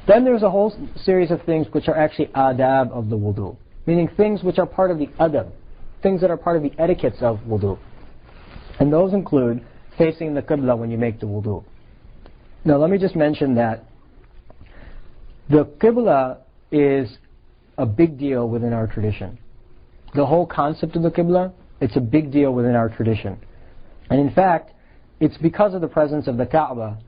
Then there's a whole series of things which are actually adab of the wudu, meaning things which are part of the adab, things that are part of the etiquettes of wudu. And those include facing the qibla when you make the wudu. Now let me just mention that the qibla is a big deal within our tradition. The whole concept of the qibla, it's a big deal within our tradition. And in fact, it's because of the presence of the Kaaba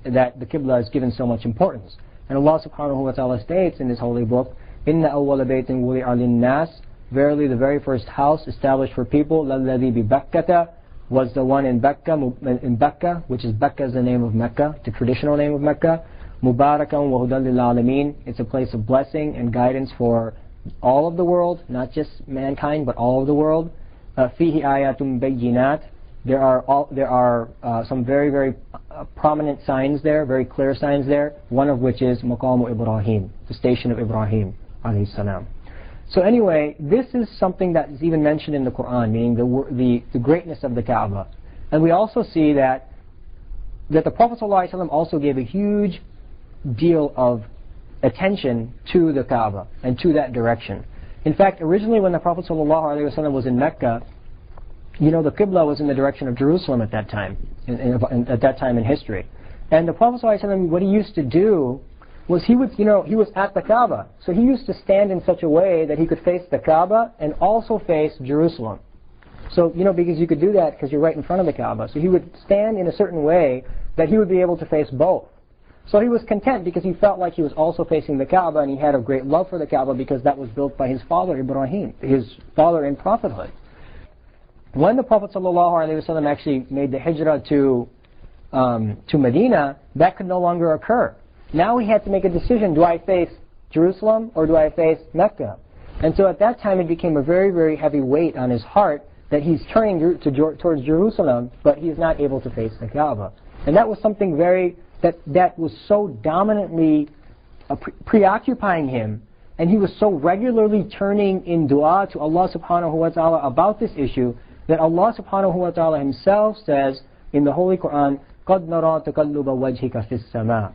that the qibla is given so much importance. And Allah subhanahu wa ta'ala states in His holy book, Inna awwala baytin wudi'a lin-nas, verily the very first house established for people, lalladhi bi Bakkata, was the one in Becca, which is Becca is the name of Mecca, the traditional name of Mecca. Mubarakan wa hudan lil alamin. It's a place of blessing and guidance for all of the world, not just mankind, but all of the world. Fihi ayatum bayyinat. There are some very, very prominent signs there, very clear signs there, one of which is Maqamu Ibrahim, the station of Ibrahim alayhi salam. So anyway, this is something that is even mentioned in the Quran, meaning the greatness of the Kaaba. And we also see that the Prophet ﷺ also gave a huge deal of attention to the Kaaba and to that direction. In fact, originally when the Prophet ﷺ was in Mecca, you know, the Qibla was in the direction of Jerusalem at that time, at that time in history. And the Prophet ﷺ, what he used to do was he was at the Kaaba, so he used to stand in such a way that he could face the Kaaba and also face Jerusalem. So, you know, because you could do that because you're right in front of the Kaaba. So he would stand in a certain way that he would be able to face both. So he was content because he felt like he was also facing the Kaaba, and he had a great love for the Kaaba because that was built by his father Ibrahim, his father in prophethood. When the Prophet ﷺ actually made the hijrah to Medina, that could no longer occur. Now he had to make a decision: do I face Jerusalem or do I face Mecca? And so at that time it became a very, very heavy weight on his heart that he's turning towards Jerusalem, but he's not able to face the Kaaba. And that was something that was so dominantly preoccupying him, and he was so regularly turning in dua to Allah subhanahu wa ta'ala about this issue, that Allah subhanahu wa ta'ala Himself says in the Holy Quran, قَدْ نَرَى تَقَلُّبَ وَجْهِكَ فِي السَّمَاءِ.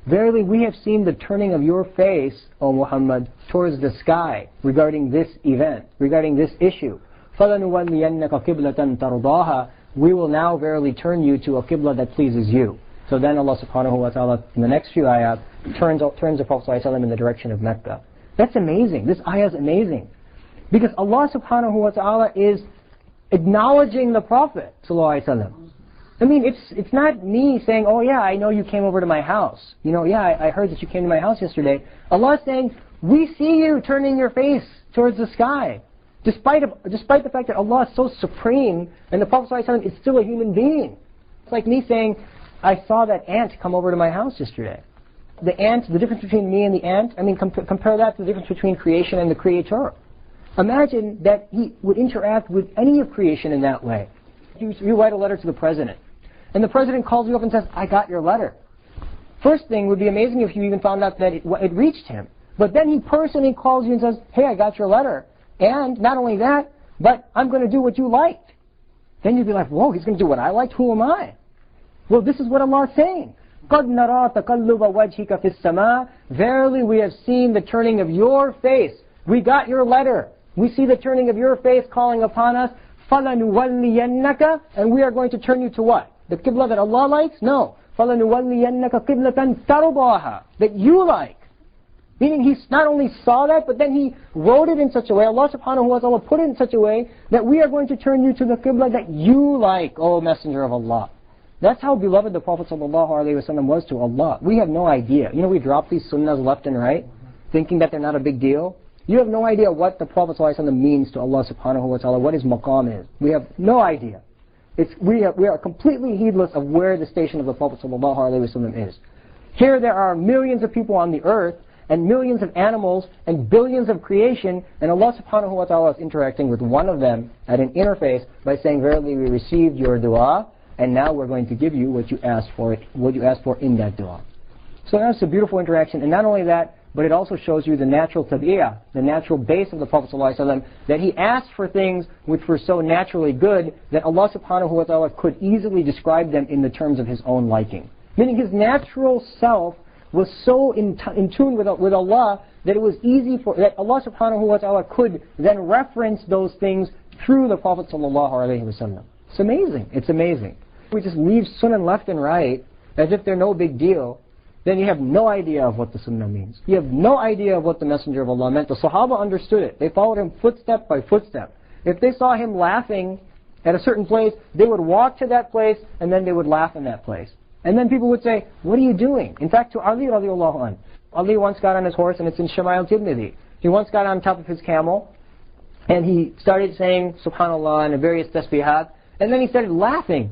Verily we have seen the turning of your face, O Muhammad, towards the sky regarding this event, regarding this issue. فَلَنُوَلِّيَنَّكَ قِبْلَةً تَرْضَاهَا. We will now verily turn you to a qibla that pleases you. So then Allah subhanahu wa ta'ala in the next few ayat turns the Prophet ﷺ in the direction of Mecca. That's amazing. This ayah is amazing. Because Allah subhanahu wa ta'ala is acknowledging the Prophet ﷺ. I mean, it's not me saying, oh yeah, I know you came over to my house. You know, yeah, I heard that you came to my house yesterday. Allah is saying, we see you turning your face towards the sky. Despite the fact that Allah is so supreme and the Prophet ﷺ is still a human being. It's like me saying, I saw that ant come over to my house yesterday. The ant, the difference between me and the ant, I mean, compare that to the difference between creation and the Creator. Imagine that He would interact with any of creation in that way. You write a letter to the President, and the President calls you up and says, I got your letter. First thing would be amazing if you even found out that it reached him. But then he personally calls you and says, hey, I got your letter. And not only that, but I'm going to do what you liked. Then you'd be like, whoa, he's going to do what I liked? Who am I? Well, this is what Allah is saying. قَدْ نَرَى تَقَلُّبَ وَجْهِكَ فِي السَّمَاءِ. Verily we have seen the turning of your face. We got your letter. We see the turning of your face calling upon us. فَلَنُوَلِّيَنَّكَ. And we are going to turn you to what? The qibla that Allah likes? No. فَلَنُوَلِّيَنَّكَ قِبْلَةً تَرْضَاهَا. That you like. Meaning he not only saw that, but then he wrote it in such a way, Allah subhanahu wa ta'ala put it in such a way, that we are going to turn you to the qibla that you like, O Messenger of Allah. That's how beloved the Prophet ﷺ was to Allah. We have no idea. You know, we drop these sunnahs left and right, thinking that they're not a big deal. You have no idea what the Prophet ﷺ means to Allah subhanahu wa ta'ala, what his maqam is. We have no idea. We are completely heedless of where the station of the Prophet ﷺ is. Here there are millions of people on the earth, and millions of animals, and billions of creation, and Allah subhanahu wa ta'ala is interacting with one of them at an interface by saying, verily we received your dua, and now we're going to give you what you asked for in that dua. So that's a beautiful interaction, and not only that, but it also shows you the natural tabi'ah, the natural base of the Prophet ﷺ, that he asked for things which were so naturally good that Allah subhanahu wa ta'ala could easily describe them in the terms of his own liking. Meaning his natural self was so in tune with Allah that it was easy that Allah subhanahu wa ta'ala could then reference those things through the Prophet sallallahu alaihi wasallam. It's amazing. It's amazing. We just leave sunnah left and right as if they're no big deal. Then you have no idea of what the sunnah means. You have no idea of what the Messenger of Allah meant. The Sahaba understood it. They followed him footstep by footstep. If they saw him laughing at a certain place, they would walk to that place and then they would laugh in that place. And then people would say, what are you doing? In fact, to Ali radiallahu anh, Ali once got on his horse, and it's in Shama'il Tirmidhi. He once got on top of his camel and he started saying subhanallah and various tasbihat, and then he started laughing.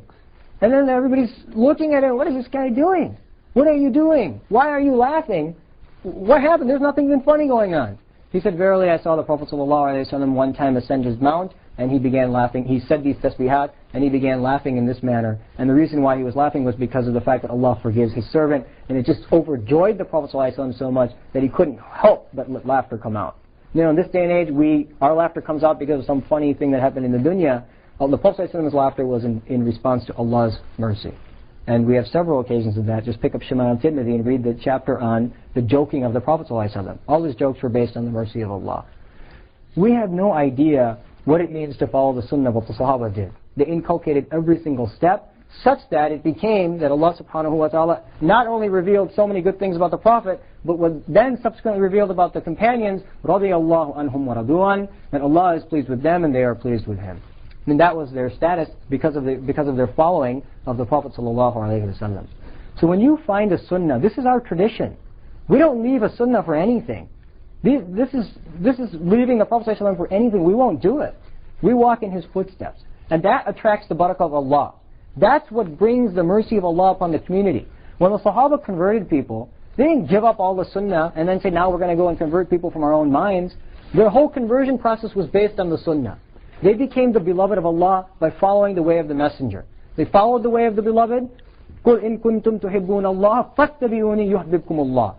And then everybody's looking at him, what is this guy doing? What are you doing? Why are you laughing? What happened? There's nothing even funny going on. He said, verily I saw the Prophet ﷺ one time ascend his mount, and he began laughing. He said these tasbihat, and he began laughing in this manner. And the reason why he was laughing was because of the fact that Allah forgives his servant, and it just overjoyed the Prophet ﷺ so much that he couldn't help but let laughter come out. You know, in this day and age, our laughter comes out because of some funny thing that happened in the dunya. The Prophet ﷺ's laughter was in response to Allah's mercy. And we have several occasions of that. Just pick up Shama'il Tirmidhi and read the chapter on the joking of the Prophet ﷺ. All his jokes were based on the mercy of Allah. We have no idea what it means to follow the sunnah of what the Sahaba did. They inculcated every single step, such that it became that Allah subhanahu wa ta'ala not only revealed so many good things about the Prophet, but was then subsequently revealed about the companions, radiyallahu anhum wa radu'an, that Allah is pleased with them and they are pleased with Him. And that was their status because of their following of the Prophet sallallahu alaihi wasallam. So when you find a sunnah, this is our tradition. We don't leave a sunnah for anything. This is leaving the Prophet ﷺ for anything. We won't do it. We walk in his footsteps. And that attracts the barakah of Allah. That's what brings the mercy of Allah upon the community. When the Sahaba converted people, they didn't give up all the sunnah and then say, now we're going to go and convert people from our own minds. Their whole conversion process was based on the sunnah. They became the beloved of Allah by following the way of the Messenger. They followed the way of the beloved. قُلْ إِن كُنْتُمْ تُحِبُّونَ اللَّهَ فَاتَّبِعُونِي يُحْبِبْكُمُ اللَّهِ.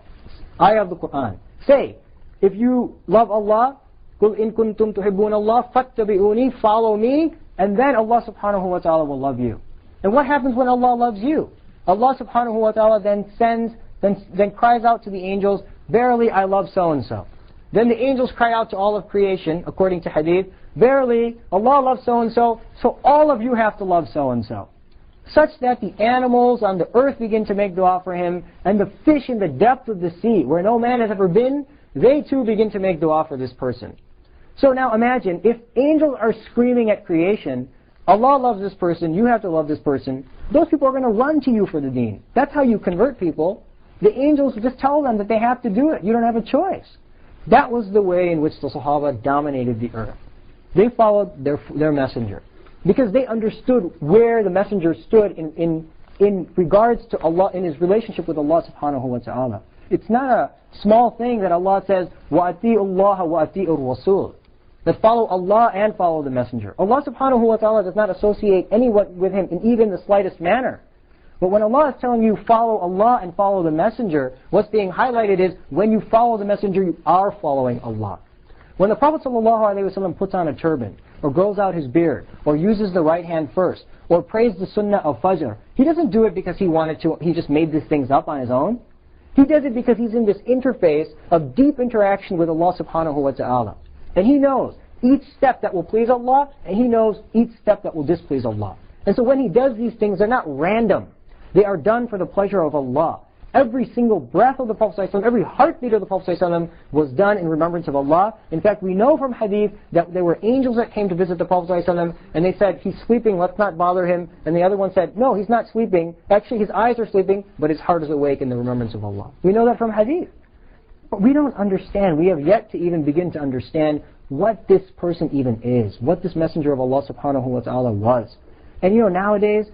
Ayah of the Quran. Say, if you love Allah, قُلْ إِن كُنْتُمْ تُحِبُّونَ اللَّهَ فَاتَّبِعُونِي, follow me, and then Allah subhanahu wa ta'ala will love you. And what happens when Allah loves you? Allah subhanahu wa ta'ala then cries out to the angels, verily I love so-and-so. Then the angels cry out to all of creation, according to hadith, verily Allah loves so-and-so, so all of you have to love so-and-so. Such that the animals on the earth begin to make dua for him, and the fish in the depth of the sea, where no man has ever been, they too begin to make dua for this person. So now imagine, if angels are screaming at creation, Allah loves this person, you have to love this person, those people are going to run to you for the deen. That's how you convert people. The angels just tell them that they have to do it. You don't have a choice. That was the way in which the Sahaba dominated the earth. They followed their messenger because they understood where the messenger stood in regards to Allah, in his relationship with Allah subhanahu wa ta'ala. It's not a small thing that Allah says, وَأَتِيُوا اللَّهَ وَأَتِيُوا الرَّسُولَ, that follow Allah and follow the messenger. Allah subhanahu wa ta'ala does not associate anyone with him in even the slightest manner. But when Allah is telling you follow Allah and follow the messenger, what's being highlighted is when you follow the messenger, you are following Allah. When the Prophet ﷺ puts on a turban, or grows out his beard, or uses the right hand first, or prays the sunnah of Fajr, he doesn't do it because he wanted to, he just made these things up on his own. He does it because he's in this interface of deep interaction with Allah subhanahu wa ta'ala. And he knows each step that will please Allah, and he knows each step that will displease Allah. And so when he does these things, they're not random. They are done for the pleasure of Allah. Every single breath of the Prophet ﷺ, every heartbeat of the Prophet ﷺ was done in remembrance of Allah. In fact, we know from hadith that there were angels that came to visit the Prophet ﷺ, and they said, he's sleeping, let's not bother him. And the other one said, no, he's not sleeping. Actually, his eyes are sleeping, but his heart is awake in the remembrance of Allah. We know that from hadith. But we don't understand. We have yet to even begin to understand what this person even is, what this messenger of Allah subhanahu wa ta'ala was. And you know, nowadays,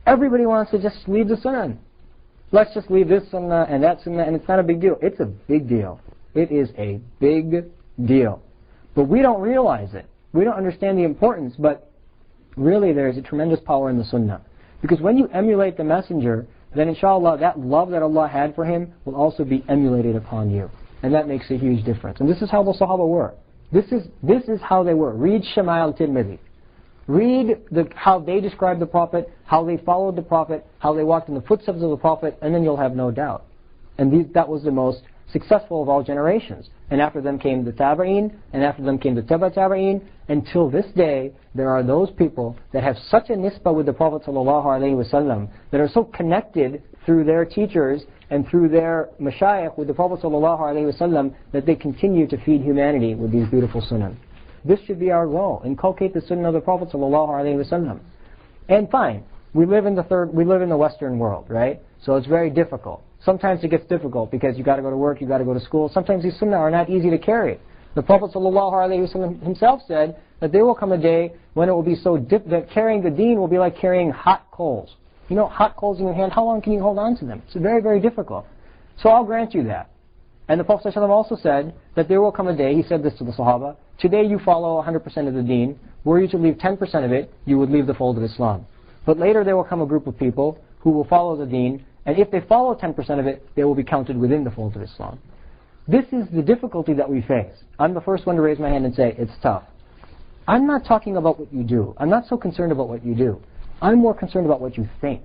everybody wants to just leave the sunnah. Let's just leave this sunnah and that sunnah, and it's not a big deal. It's a big deal. It is a big deal. But we don't realize it. We don't understand the importance, but really there is a tremendous power in the sunnah. Because when you emulate the messenger, then inshallah that love that Allah had for him will also be emulated upon you. And that makes a huge difference. And this is how the Sahaba were. This is how they were. Read Shama'il Tirmidhi. Read how they described the Prophet, how they followed the Prophet, how they walked in the footsteps of the Prophet, and then you'll have no doubt. And that was the most successful of all generations. And after them came the Tabi'een, and after them came the Tabi'een. Until this day, there are those people that have such a nisbah with the Prophet ﷺ that are so connected through their teachers and through their mashayikh with the Prophet ﷺ that they continue to feed humanity with these beautiful sunnah. This should be our goal. Inculcate the sunnah of the Prophet ﷺ. And fine, we live in the Western world, right? So it's very difficult. Sometimes it gets difficult because you got to go to work, you got to go to school. Sometimes these sunnah are not easy to carry. The Prophet ﷺ himself said that there will come a day when it will be so that carrying the deen will be like carrying hot coals. You know, hot coals in your hand, how long can you hold on to them? It's very, very difficult. So I'll grant you that. And the Prophet ﷺ also said that there will come a day, he said this to the Sahaba, today you follow 100% of the deen. Were you to leave 10% of it, you would leave the fold of Islam. But later there will come a group of people who will follow the deen, and if they follow 10% of it, they will be counted within the fold of Islam. This is the difficulty that we face. I'm the first one to raise my hand and say, it's tough. I'm not talking about what you do. I'm not so concerned about what you do. I'm more concerned about what you think.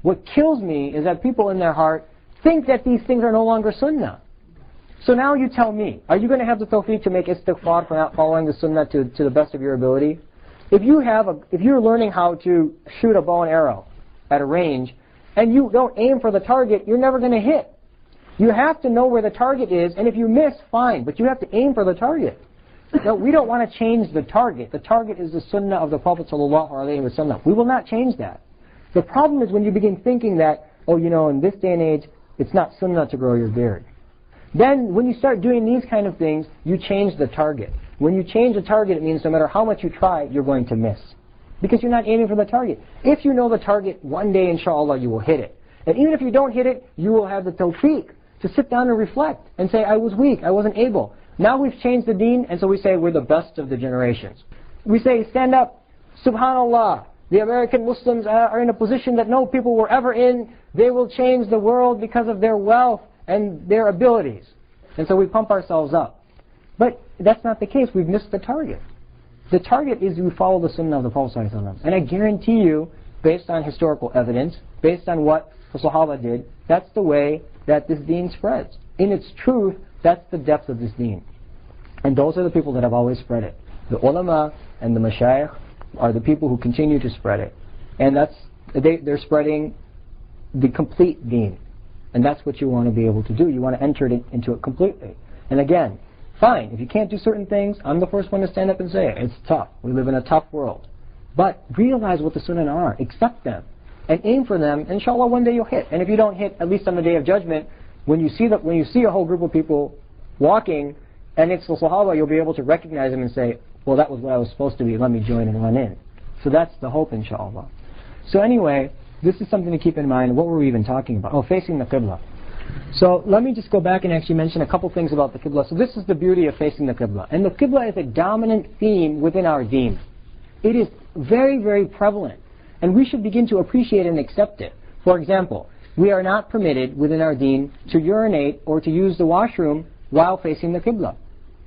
What kills me is that people in their heart think that these things are no longer sunnah. So now you tell me, are you going to have the tawfiq to make istighfar for not following the sunnah to the best of your ability? If you're learning how to shoot a bow and arrow at a range, and you don't aim for the target, you're never going to hit. You have to know where the target is, and if you miss, fine, but you have to aim for the target. No, we don't want to change the target. The target is the sunnah of the Prophet ﷺ. We will not change that. The problem is when you begin thinking that, oh, you know, in this day and age, it's not sunnah to grow your beard. Then when you start doing these kind of things, you change the target. When you change the target, it means no matter how much you try, you're going to miss. Because you're not aiming for the target. If you know the target, one day, inshallah, you will hit it. And even if you don't hit it, you will have the tawfiq to sit down and reflect and say, I was weak, I wasn't able. Now we've changed the deen, and so we say we're the best of the generations. We say, stand up, subhanallah, the American Muslims are in a position that no people were ever in. They will change the world because of their wealth and their abilities. And so we pump ourselves up. But that's not the case. We've missed the target. The target is we follow the sunnah of the Prophet ﷺ. And I guarantee you, based on historical evidence, based on what the Sahaba did, that's the way that this deen spreads. In its truth, that's the depth of this deen. And those are the people that have always spread it. The ulama and the mashayikh are the people who continue to spread it. And they're spreading the complete deen. And that's what you want to be able to do. You want to enter it into it completely. And again, fine, if you can't do certain things, I'm the first one to stand up and say it. It's tough. We live in a tough world. But realize what the sunnah are. Accept them. And aim for them. Inshallah, one day you'll hit. And if you don't hit, at least on the day of judgment, when you see a whole group of people walking, and it's the Sahaba, you'll be able to recognize them and say, well, that was what I was supposed to be. Let me join and run in. So that's the hope, inshallah. So anyway, this is something to keep in mind. What were we even talking about? Oh, facing the Qibla. So let me just go back and actually mention a couple things about the Qibla. So this is the beauty of facing the Qibla. And the Qibla is a dominant theme within our deen. It is very, very prevalent. And we should begin to appreciate and accept it. For example, we are not permitted within our deen to urinate or to use the washroom while facing the Qibla.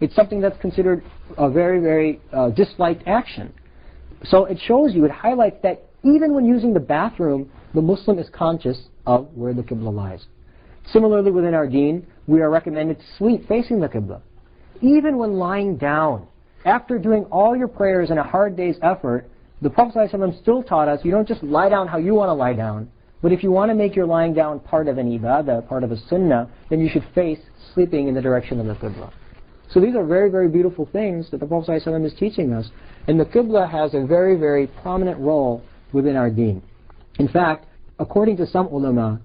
It's something that's considered a very, very disliked action. So it shows you, it highlights that even when using the bathroom, the Muslim is conscious of where the Qibla lies. Similarly, within our deen, we are recommended to sleep facing the Qibla. Even when lying down, after doing all your prayers and a hard day's effort, the Prophet ﷺ still taught us, you don't just lie down how you want to lie down, but if you want to make your lying down part of an ibadah, part of a sunnah, then you should face sleeping in the direction of the Qibla. So these are very, very beautiful things that the Prophet ﷺ is teaching us. And the Qibla has a very, very prominent role within our deen. In fact, according to some ulama,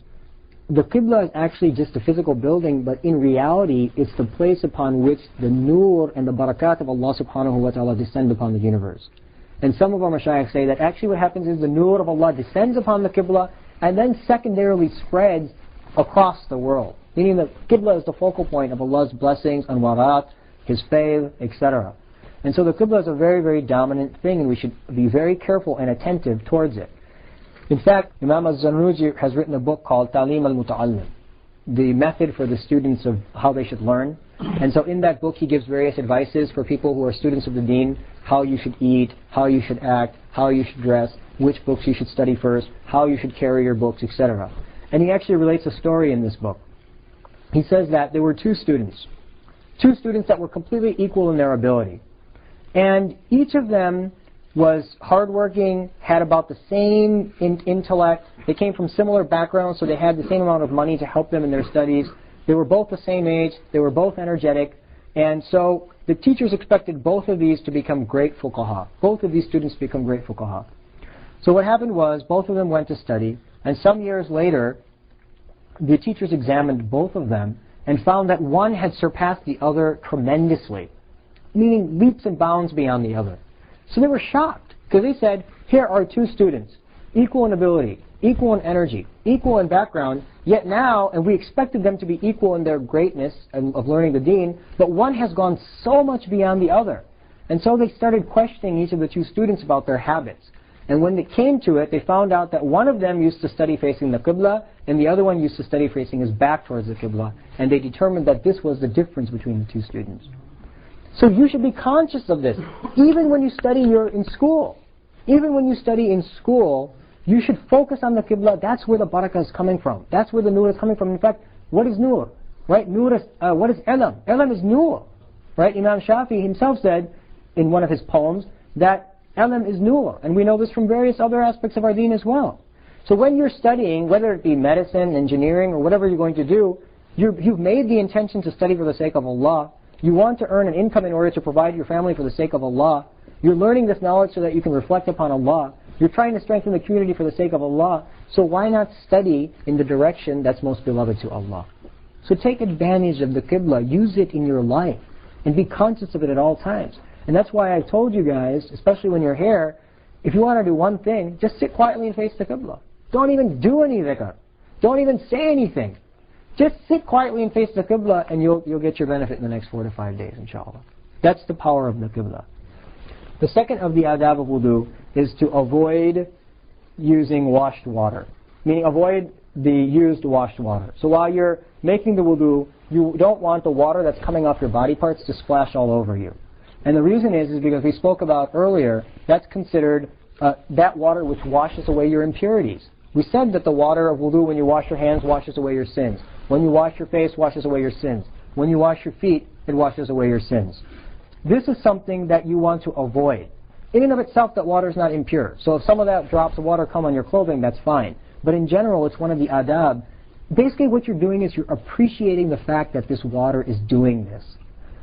the Qibla is actually just a physical building, but in reality, it's the place upon which the nur and the barakat of Allah subhanahu wa ta'ala descend upon the universe. And some of our mashayikh say that actually what happens is the nur of Allah descends upon the Qibla and then secondarily spreads across the world. Meaning that Qibla is the focal point of Allah's blessings, anwarat, His faith, etc. And so the Qibla is a very, very dominant thing, and we should be very careful and attentive towards it. In fact, Imam al-Zanruji has written a book called Ta'lim al-Muta'allim, the method for the students of how they should learn. And so in that book he gives various advices for people who are students of the deen, how you should eat, how you should act, how you should dress, which books you should study first, how you should carry your books, etc. And he actually relates a story in this book. he says that there were two students that were completely equal in their ability. And each of them was hardworking, had about the same intellect. They came from similar backgrounds, so they had the same amount of money to help them in their studies. They were both the same age. They were both energetic. And so the teachers expected both of these to become great fuqaha. Both of these students to become great fuqaha. So what happened was both of them went to study, and some years later, the teachers examined both of them and found that one had surpassed the other tremendously, meaning leaps and bounds beyond the other. So they were shocked, because they said, here are two students, equal in ability, equal in energy, equal in background, yet now, and we expected them to be equal in their greatness of learning the deen, but one has gone so much beyond the other. And so they started questioning each of the two students about their habits. And when they came to it, they found out that one of them used to study facing the Qibla, and the other one used to study facing his back towards the Qibla. And they determined that this was the difference between the two students. So you should be conscious of this. Even when you study in school, you should focus on the Qibla. That's where the barakah is coming from. That's where the nur is coming from. In fact, what is nur? Right? Nur is, what is ilm? Ilm is nur. Right? Imam Shafi himself said in one of his poems that ilm is nur, and we know this from various other aspects of our deen as well. So when you're studying, whether it be medicine, engineering, or whatever you're going to do, you've made the intention to study for the sake of Allah. You want to earn an income in order to provide your family for the sake of Allah. You're learning this knowledge so that you can reflect upon Allah. You're trying to strengthen the community for the sake of Allah. So why not study in the direction that's most beloved to Allah? So take advantage of the Qibla, use it in your life, and be conscious of it at all times. And that's why I told you guys, especially when you're here, if you want to do one thing, just sit quietly and face the Qibla. Don't even do any dhikr. Don't even say anything. Just sit quietly and face the Qibla, and you'll get your benefit in the next 4 to 5 days, inshallah. That's the power of the Qibla. The second of the adab of wudu is to avoid using washed water, meaning avoid the used washed water. So while you're making the wudu, you don't want the water that's coming off your body parts to splash all over you. And the reason is because we spoke about earlier, that's considered that water which washes away your impurities. We said that the water of wudu, when you wash your hands, washes away your sins. When you wash your face, washes away your sins. When you wash your feet, it washes away your sins. This is something that you want to avoid. In and of itself, that water is not impure. So if some of that drops of water come on your clothing, that's fine. But in general, it's one of the adab. Basically what you're doing is you're appreciating the fact that this water is doing this.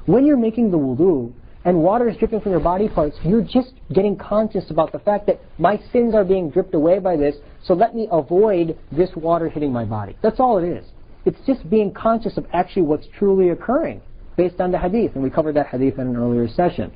When you're making the wudu, and water is dripping from your body parts, you're just getting conscious about the fact that my sins are being dripped away by this, so let me avoid this water hitting my body. That's all it is. It's just being conscious of actually what's truly occurring based on the hadith, and we covered that hadith in an earlier session.